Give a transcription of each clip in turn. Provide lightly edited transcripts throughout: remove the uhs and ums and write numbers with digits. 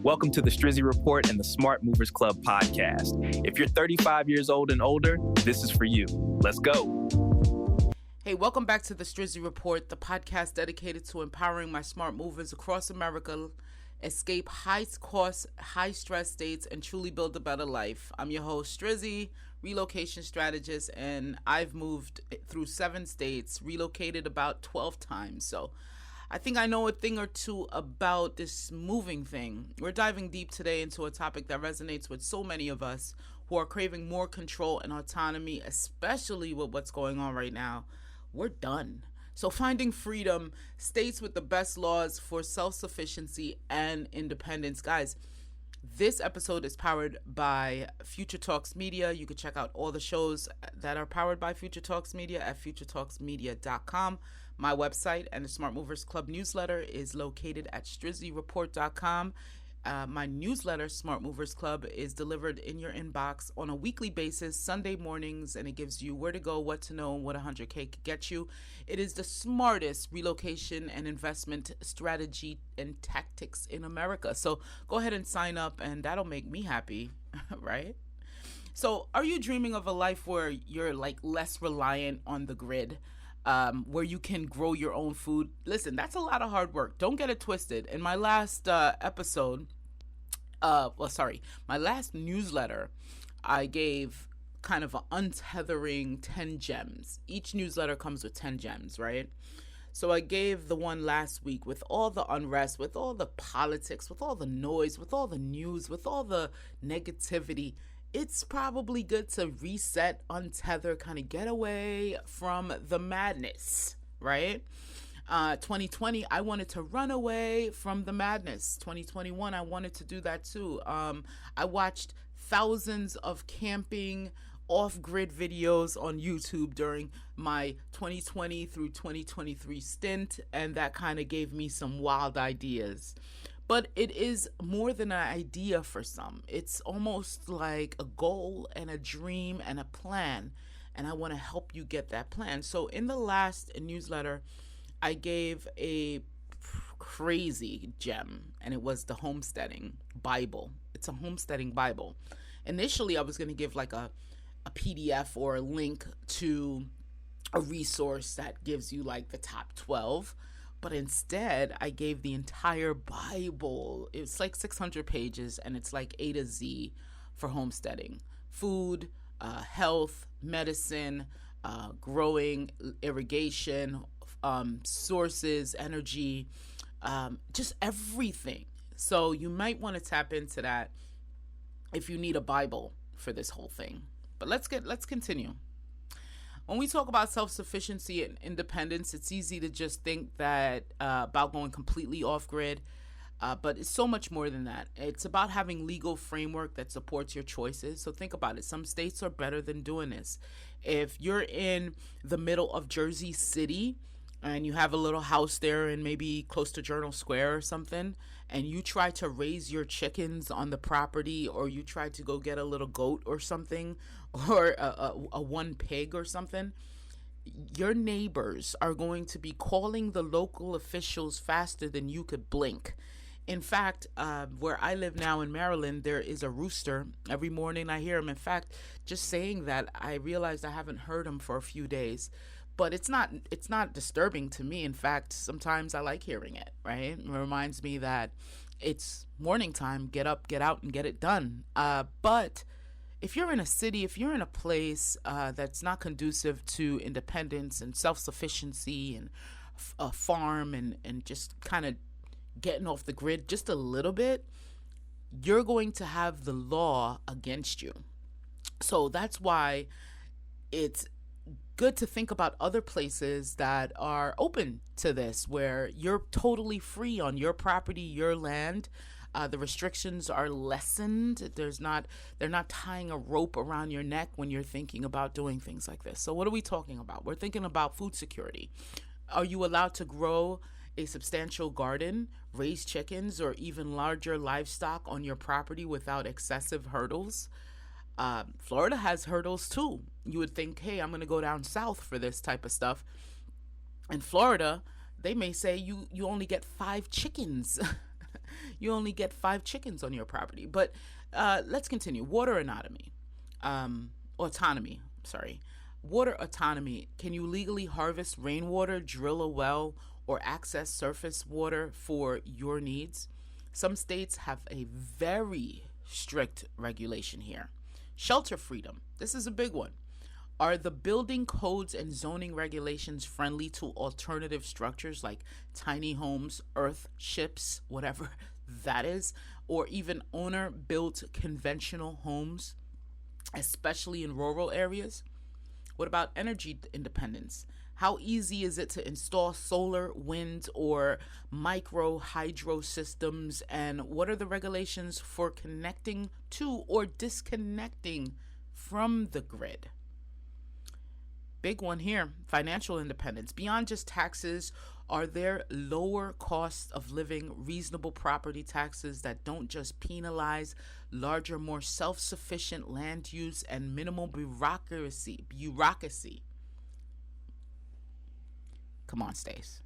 Welcome to the Strizzy Report and the Smart Movers Club podcast. If you're 35 years old and older, this is for you. Let's go. Hey, welcome back to the Strizzy Report, the podcast dedicated to empowering my smart movers across America, escape high-cost, high-stress states, and truly build a better life. I'm your host, Strizzy, relocation strategist, and I've moved through 7 states, relocated about 12 times. So I think I know a thing or two about this moving thing. We're diving deep today into a topic that resonates with so many of us who are craving more control and autonomy, especially with what's going on right now. We're done. So finding freedom, states with the best laws for self-sufficiency and independence. Guys, this episode is powered by Future Talks Media. You can check out all the shows that are powered by Future Talks Media at futuretalksmedia.com. My website and the Smart Movers Club newsletter is located at strizzyreport.com. My newsletter, Smart Movers Club, is delivered in your inbox on a weekly basis, Sunday mornings, and it gives you where to go, what to know, and what 100K could get you. It is the smartest relocation and investment strategy and tactics in America. So go ahead and sign up, and that'll make me happy, right? So are you dreaming of a life where you're less reliant on the grid? Where you can grow your own food? Listen, that's a lot of hard work. Don't get it twisted. In my last my last newsletter, I gave kind of an untethering 10 gems. Each newsletter comes with 10 gems, right? So I gave the one last week with all the unrest, with all the politics, with all the noise, with all the news, with all the negativity. It's probably good to reset, untether, kind of get away from the madness, right? 2020, I wanted to run away from the madness. 2021, I wanted to do that too. I watched thousands of camping off-grid videos on YouTube during my 2020 through 2023 stint, and that kind of gave me some wild ideas. But it is more than an idea for some. It's almost like a goal and a dream and a plan. And I want to help you get that plan. So in the last newsletter, I gave a crazy gem, and it was the homesteading Bible. It's a homesteading Bible. Initially, I was going to give like a PDF or a link to a resource that gives you like the top 12. But instead, I gave the entire Bible. It's like 600 pages, and it's like A to Z for homesteading. Food, health, medicine, growing, irrigation, sources, energy, just everything. So you might want to tap into that if you need a Bible for this whole thing. But let's continue. When we talk about self-sufficiency and independence, it's easy to just think that about going completely off-grid, but it's so much more than that. It's about having legal framework that supports your choices. So think about it. Some states are better than doing this. If you're in the middle of Jersey City and you have a little house there and maybe close to Journal Square or something, and you try to raise your chickens on the property, or you try to go get a little goat or something, or a one pig or something, your neighbors are going to be calling the local officials faster than you could blink. In fact, where I live now in Maryland, there is a rooster. Every morning I hear him. In fact, just saying that, I realized I haven't heard him for a few days. But it's not disturbing to me. In fact, sometimes I like hearing it, right? It reminds me that it's morning time. Get up, get out, and get it done. But if you're in a city, if you're in a place that's not conducive to independence and self-sufficiency and a farm and just kind of getting off the grid just a little bit, you're going to have the law against you. So that's why it's good to think about other places that are open to this, where you're totally free on your property, your land. The restrictions are lessened. They're not tying a rope around your neck when you're thinking about doing things like this. So what are we talking about? We're thinking about food security. Are you allowed to grow a substantial garden, raise chickens, or even larger livestock on your property without excessive hurdles? Florida has hurdles too. You would think, hey, I'm going to go down south for this type of stuff. In Florida, they may say you only get 5 chickens. you only get 5 chickens on your property. But let's continue. Water autonomy. Sorry. Water autonomy. Can you legally harvest rainwater, drill a well, or access surface water for your needs? Some states have a very strict regulation here. Shelter freedom. This is a big one. Are the building codes and zoning regulations friendly to alternative structures like tiny homes, earthships, whatever that is, or even owner-built conventional homes, especially in rural areas? What about energy independence? How easy is it to install solar, wind, or micro hydro systems? And what are the regulations for connecting to or disconnecting from the grid? Big one here, financial independence. Beyond just taxes, are there lower costs of living, reasonable property taxes that don't just penalize larger, more self-sufficient land use and minimal bureaucracy? Come on, Stace.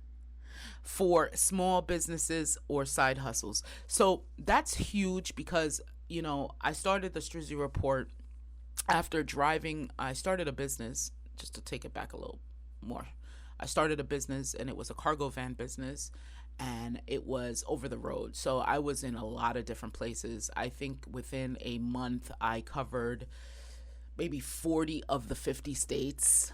For small businesses or side hustles. So that's huge because, I started the Strizzy Report after driving. I started a business, just to take it back a little more. I started a business and it was a cargo van business and it was over the road. So I was in a lot of different places. I think within a month I covered maybe 40 of the 50 states.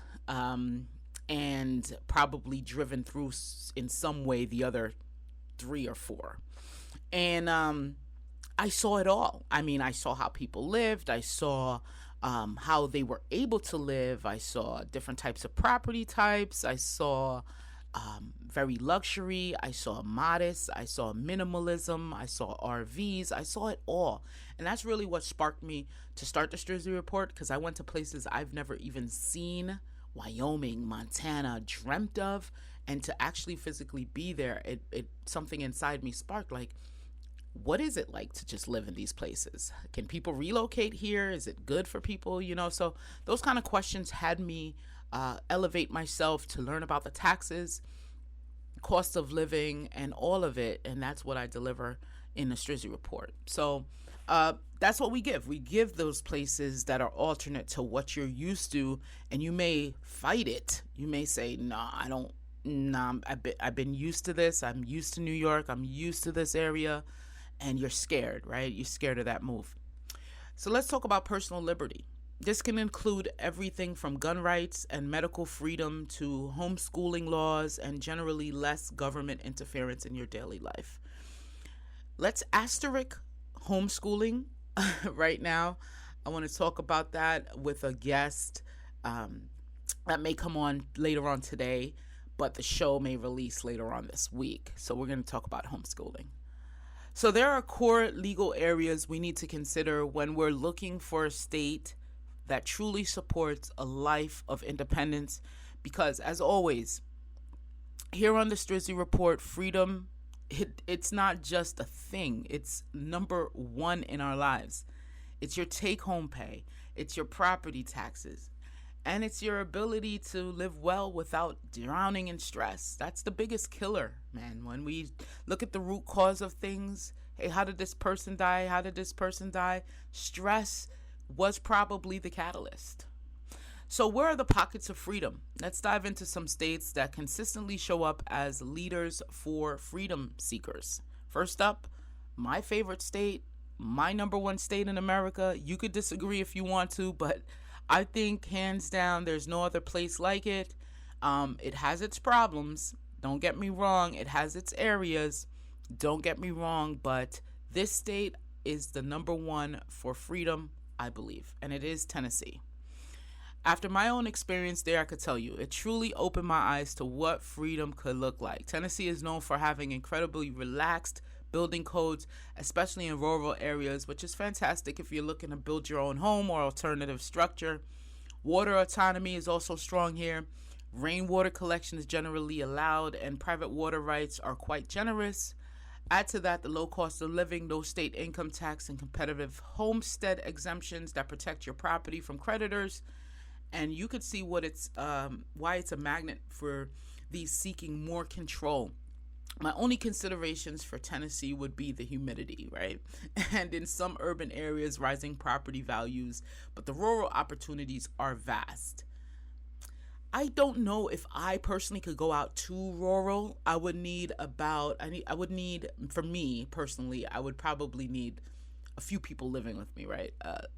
And probably driven through in some way the other 3 or 4. And I saw it all. I saw how people lived. I saw how they were able to live. I saw different types of property types. I saw very luxury. I saw modest. I saw minimalism. I saw RVs. I saw it all. And that's really what sparked me to start the Strizzy Report, because I went to places I've never even seen. Wyoming, Montana, dreamt of, and to actually physically be there, it something inside me sparked like, what is it like to just live in these places? Can people relocate here? Is it good for people? So those kind of questions had me elevate myself to learn about the taxes, cost of living, and all of it, and that's what I deliver in the Strizzy Report. So that's what we give. We give those places that are alternate to what you're used to, and you may fight it. You may say, I've been used to this. I'm used to New York. I'm used to this area. And you're scared, right? You're scared of that move. So let's talk about personal liberty. This can include everything from gun rights and medical freedom to homeschooling laws and generally less government interference in your daily life. Let's asterisk homeschooling right now. I want to talk about that with a guest that may come on later on today, but the show may release later on this week. So we're going to talk about homeschooling. So there are core legal areas we need to consider when we're looking for a state that truly supports a life of independence, because as always, here on the Strizzy Report, freedom, it's not just a thing. It's number one in our lives. It's your take-home pay. It's your property taxes. And it's your ability to live well without drowning in stress. That's the biggest killer, man. When we look at the root cause of things, hey, how did this person die? How did this person die? Stress was probably the catalyst. So where are the pockets of freedom? Let's dive into some states that consistently show up as leaders for freedom seekers. First up, my favorite state, my number one state in America. You could disagree if you want to, but I think hands down there's no other place like it. It has its problems. Don't get me wrong. It has its areas. Don't get me wrong, but this state is the number one for freedom, I believe, and it is Tennessee. After my own experience there, I could tell you, it truly opened my eyes to what freedom could look like. Tennessee is known for having incredibly relaxed building codes, especially in rural areas, which is fantastic if you're looking to build your own home or alternative structure. Water autonomy is also strong here. Rainwater collection is generally allowed, and private water rights are quite generous. Add to that the low cost of living, no state income tax, and competitive homestead exemptions that protect your property from creditors. And you could see what it's why it's a magnet for these seeking more control. My only considerations for Tennessee would be the humidity, right? And in some urban areas, rising property values, but the rural opportunities are vast. I don't know if I personally could go out too rural. I would need, for me personally, I would probably need a few people living with me, right?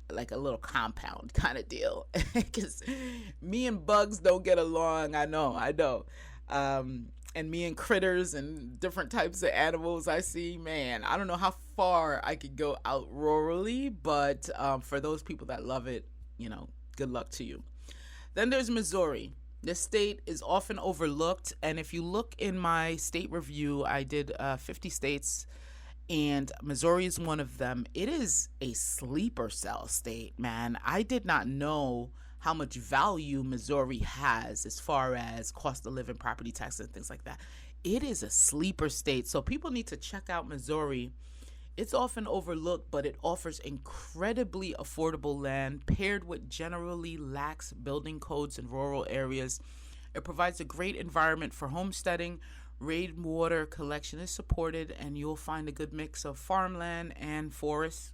Like a little compound kind of deal. Because me and bugs don't get along. I know. And me and critters and different types of animals I see, man, I don't know how far I could go out rurally, but for those people that love it, good luck to you. Then there's Missouri. This state is often overlooked, and if you look in my state review, I did 50 states, and Missouri is one of them. It is a sleeper cell state, man. I did not know how much value Missouri has as far as cost of living, property taxes, and things like that. It is a sleeper state, so people need to check out Missouri. It's often overlooked, but it offers incredibly affordable land paired with generally lax building codes in rural areas. It provides a great environment for homesteading. Rainwater collection is supported, and you'll find a good mix of farmland and forests.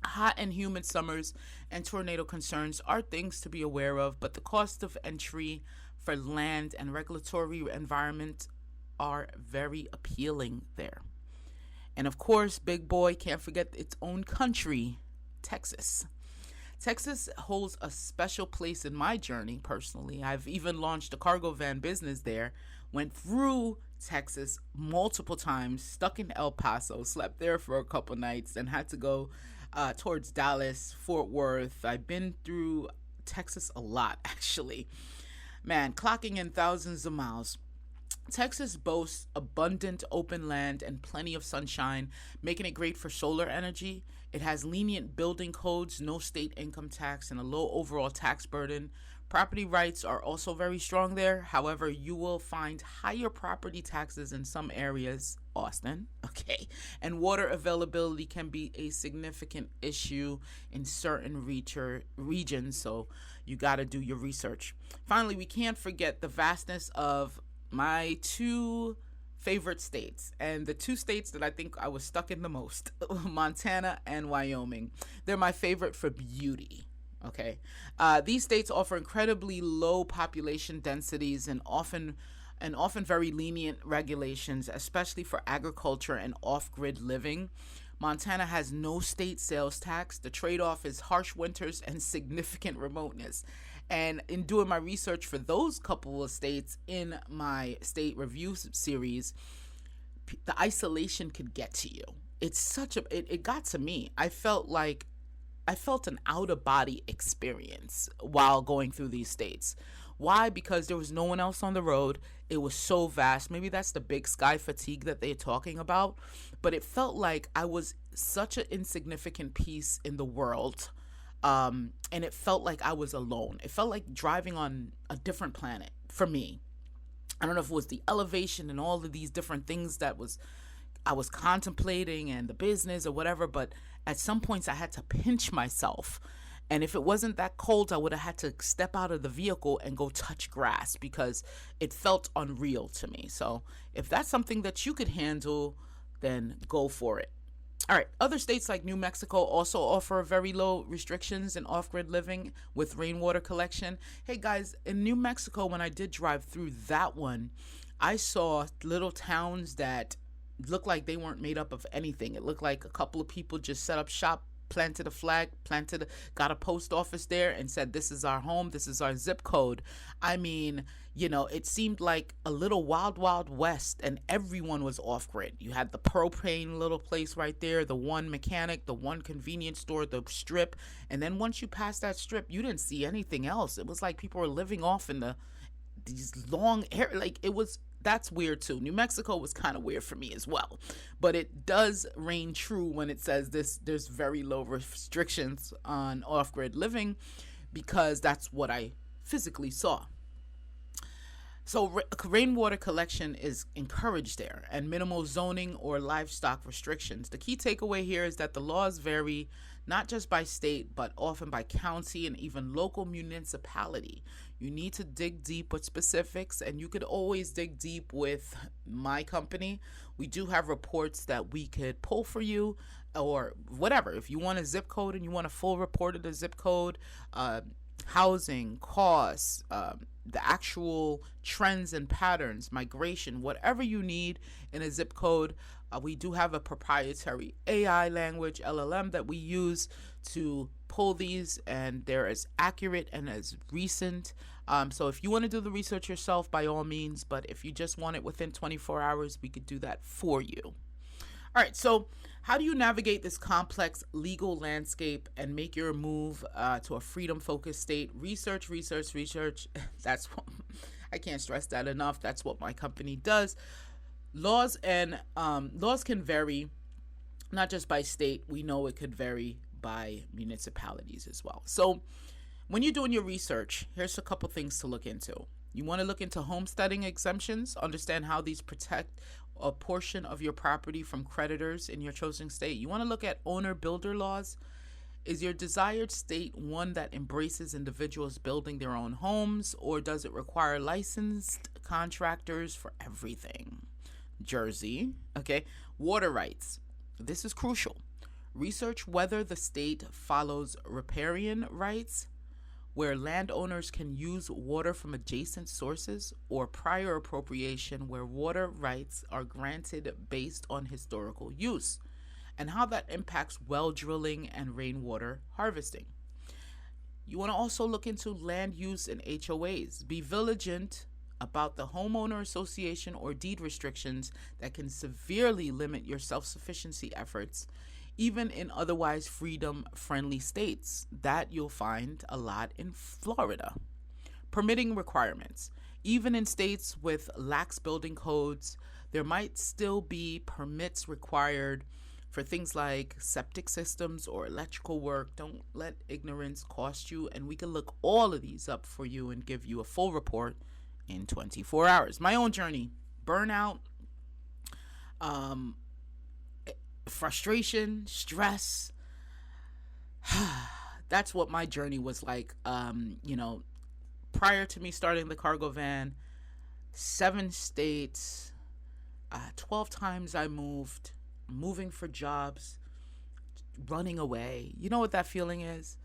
Hot and humid summers and tornado concerns are things to be aware of, but the cost of entry for land and regulatory environment are very appealing there. And of course, big boy, can't forget its own country, Texas. Texas holds a special place in my journey personally. I've even launched a cargo van business there, went through Texas multiple times, stuck in El Paso, slept there for a couple nights, and had to go towards Dallas, Fort Worth. I've been through Texas a lot, actually. Man, clocking in thousands of miles. Texas boasts abundant open land and plenty of sunshine, making it great for solar energy. It has lenient building codes, no state income tax, and a low overall tax burden. Property rights are also very strong there. However, you will find higher property taxes in some areas, Austin, okay, and water availability can be a significant issue in certain regions, so you got to do your research. Finally, we can't forget the vastness of my two favorite states, and the two states that I think I was stuck in the most, Montana and Wyoming. They're my favorite for beauty. Okay, these states offer incredibly low population densities and often very lenient regulations, especially for agriculture and off-grid living. Montana has no state sales tax. The trade-off is harsh winters and significant remoteness. And in doing my research for those couple of states in my state review series, the isolation could get to you. It got to me. I felt an out-of-body experience while going through these states. Why? Because there was no one else on the road. It was so vast. Maybe that's the big sky fatigue that they're talking about. But it felt like I was such an insignificant piece in the world. And it felt like I was alone. It felt like driving on a different planet for me. I don't know if it was the elevation and all of these different things that I was contemplating and the business or whatever, but at some points I had to pinch myself. And if it wasn't that cold, I would have had to step out of the vehicle and go touch grass because it felt unreal to me. So if that's something that you could handle, then go for it. All right, other states like New Mexico also offer very low restrictions in off-grid living with rainwater collection. Hey guys, in New Mexico, when I did drive through that one, I saw little towns that looked like they weren't made up of anything. It looked like a couple of people just set up shop, planted a flag, got a post office there and said, this is our home, this is our zip code. I mean, it seemed like a little wild, wild west, and everyone was off-grid. You had the propane little place right there, the one mechanic, the one convenience store, the strip, and then once you passed that strip, you didn't see anything else. It was like people were living off in these long air, that's weird too. New Mexico was kind of weird for me as well. But it does reign true when it says there's very low restrictions on off-grid living because that's what I physically saw. So rainwater collection is encouraged there and minimal zoning or livestock restrictions. The key takeaway here is that the laws vary not just by state, but often by county and even local municipality. You need to dig deep with specifics, and you could always dig deep with my company. We do have reports that we could pull for you, or whatever. If you want a zip code and you want a full report of the zip code, housing, costs, the actual trends and patterns, migration, whatever you need in a zip code, we do have a proprietary AI language, LLM, that we use to pull these, and they're as accurate and as recent. So if you want to do the research yourself, by all means, but if you just want it within 24 hours, we could do that for you. All right, so how do you navigate this complex legal landscape and make your move to a freedom-focused state? Research, research, research. That's what, I can't stress that enough. That's what my company does. Laws can vary, not just by state. We know it could vary by municipalities as well. So when you're doing your research, here's a couple things to look into. You want to look into homesteading exemptions, understand how these protect a portion of your property from creditors in your chosen state. You want to look at owner-builder laws. Is your desired state one that embraces individuals building their own homes, or does it require licensed contractors for everything? Jersey, okay. Water rights. This is crucial. Research whether the state follows riparian rights, where landowners can use water from adjacent sources, or prior appropriation, where water rights are granted based on historical use, and how that impacts well drilling and rainwater harvesting. You want to also look into land use and HOAs. Be vigilant about the homeowner association or deed restrictions that can severely limit your self-sufficiency efforts, even in otherwise freedom-friendly states. That you'll find a lot in Florida. Permitting requirements. Even in states with lax building codes, there might still be permits required for things like septic systems or electrical work. Don't let ignorance cost you, and we can look all of these up for you and give you a full report in 24 hours. My own journey: burnout, frustration, stress. That's what my journey was like. Prior to me starting the cargo van, 7 states, 12 times I moving for jobs, running away. You know what that feeling is?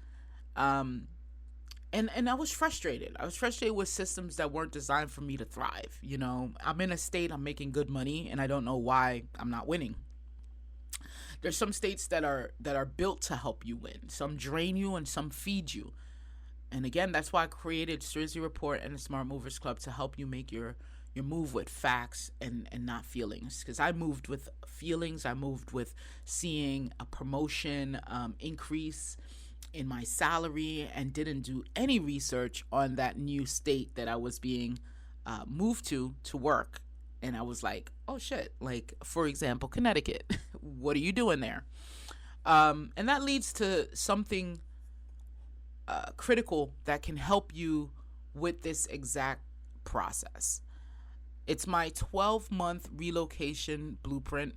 And I was frustrated. I was frustrated with systems that weren't designed for me to thrive. I'm in a state, I'm making good money, and I don't know why I'm not winning. There's some states that are built to help you win. Some drain you and some feed you. And again, that's why I created Strizzy Report and the Smart Movers Club, to help you make your move with facts and not feelings. Because I moved with feelings. I moved with seeing a promotion increase in my salary, and didn't do any research on that new state that I was being moved to work. And I was like, oh shit, like, for example, Connecticut. What are you doing there? And that leads to something critical that can help you with this exact process. It's my 12-month relocation blueprint.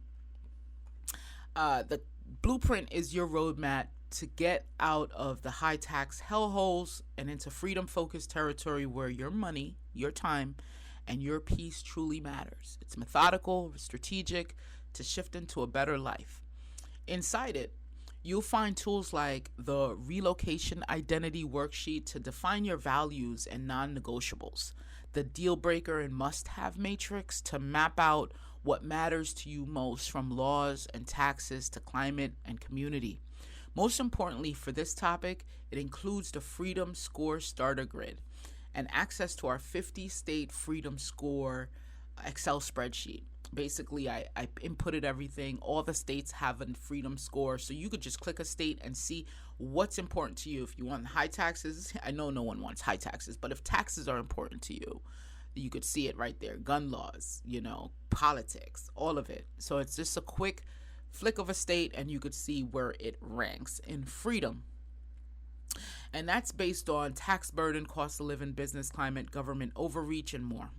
The blueprint is your roadmap to get out of the high tax hellholes and into freedom-focused territory where your money, your time, and your peace truly matters. It's methodical, strategic, to shift into a better life. Inside it, you'll find tools like the Relocation Identity Worksheet to define your values and non-negotiables, the Deal Breaker and Must-Have Matrix to map out what matters to you most, from laws and taxes to climate and community. Most importantly for this topic, it includes the Freedom Score Starter Grid and access to our 50-state Freedom Score Excel spreadsheet. Basically, I inputted everything. All the states have a freedom score, so you could just click a state and see what's important to you. If you want high taxes, I know no one wants high taxes, but if taxes are important to you, you could see it right there. Gun laws, politics, all of it. So it's just a quick flick of a state, and you could see where it ranks in freedom. And that's based on tax burden, cost of living, business climate, government overreach, and more.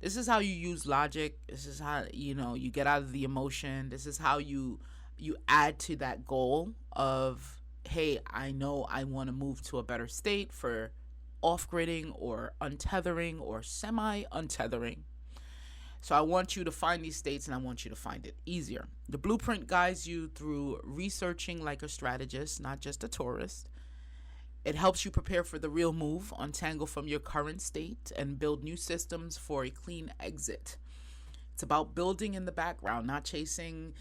This is how you use logic. This is how, you get out of the emotion. This is how you add to that goal of hey, I know I want to move to a better state for off-gridding or untethering or semi-untethering. So I want you to find these states, and I want you to find it easier. The blueprint guides you through researching like a strategist, not just a tourist. It helps you prepare for the real move, untangle from your current state, and build new systems for a clean exit. It's about building in the background, not chasing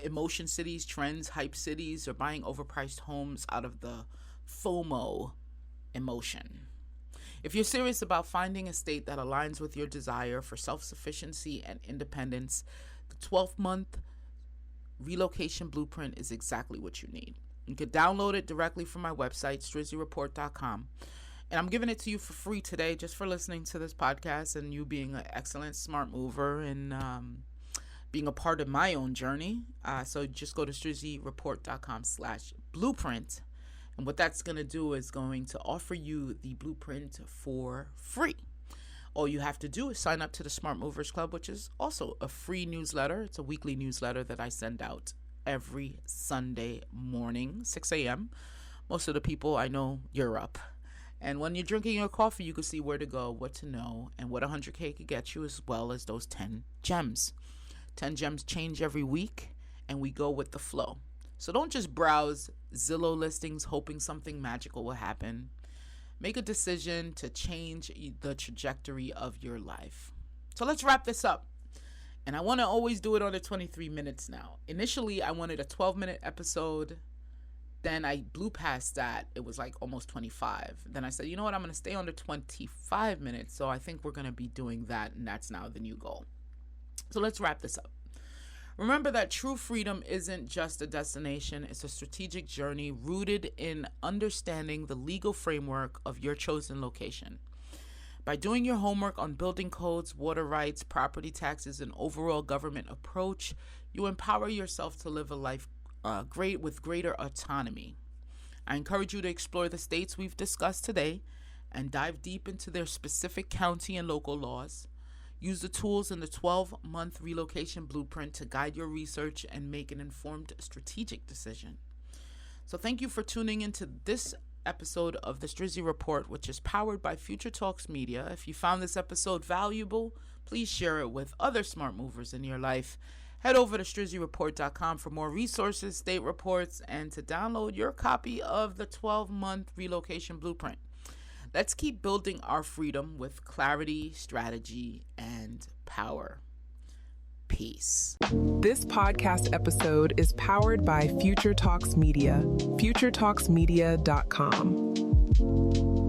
emotion cities, trends, hype cities, or buying overpriced homes out of the FOMO emotion. If you're serious about finding a state that aligns with your desire for self-sufficiency and independence, the 12-month relocation blueprint is exactly what you need. You can download it directly from my website, strizziReport.com. And I'm giving it to you for free today just for listening to this podcast and you being an excellent smart mover and being a part of my own journey. So just go to strizziReport.com/blueprint. And what that's going to do is going to offer you the blueprint for free. All you have to do is sign up to the Smart Movers Club, which is also a free newsletter. It's a weekly newsletter that I send out every Sunday morning, 6 a.m. Most of the people I know, you're up. And when you're drinking your coffee, you can see where to go, what to know, and what 100K could get you, as well as those 10 gems. 10 gems change every week, and we go with the flow. So don't just browse Zillow listings hoping something magical will happen. Make a decision to change the trajectory of your life. So let's wrap this up. And I want to always do it under 23 minutes now. Initially, I wanted a 12-minute episode. Then I blew past that. It was like almost 25. Then I said, you know what? I'm going to stay under 25 minutes. So I think we're going to be doing that. And that's now the new goal. So let's wrap this up. Remember that true freedom isn't just a destination. It's a strategic journey rooted in understanding the legal framework of your chosen location. By doing your homework on building codes, water rights, property taxes, and overall government approach, you empower yourself to live a life with greater autonomy. I encourage you to explore the states we've discussed today and dive deep into their specific county and local laws. Use the tools in the 12-month relocation blueprint to guide your research and make an informed strategic decision. So thank you for tuning into this episode of the Strizzi Report, which is powered by Future Talks Media. If you found this episode valuable, please share it with other smart movers in your life. Head over to strizziReport.com for more resources, state reports, and to download your copy of the 12-month relocation blueprint. Let's keep building our freedom with clarity, strategy, and power. Peace. This podcast episode is powered by Future Talks Media, futuretalksmedia.com.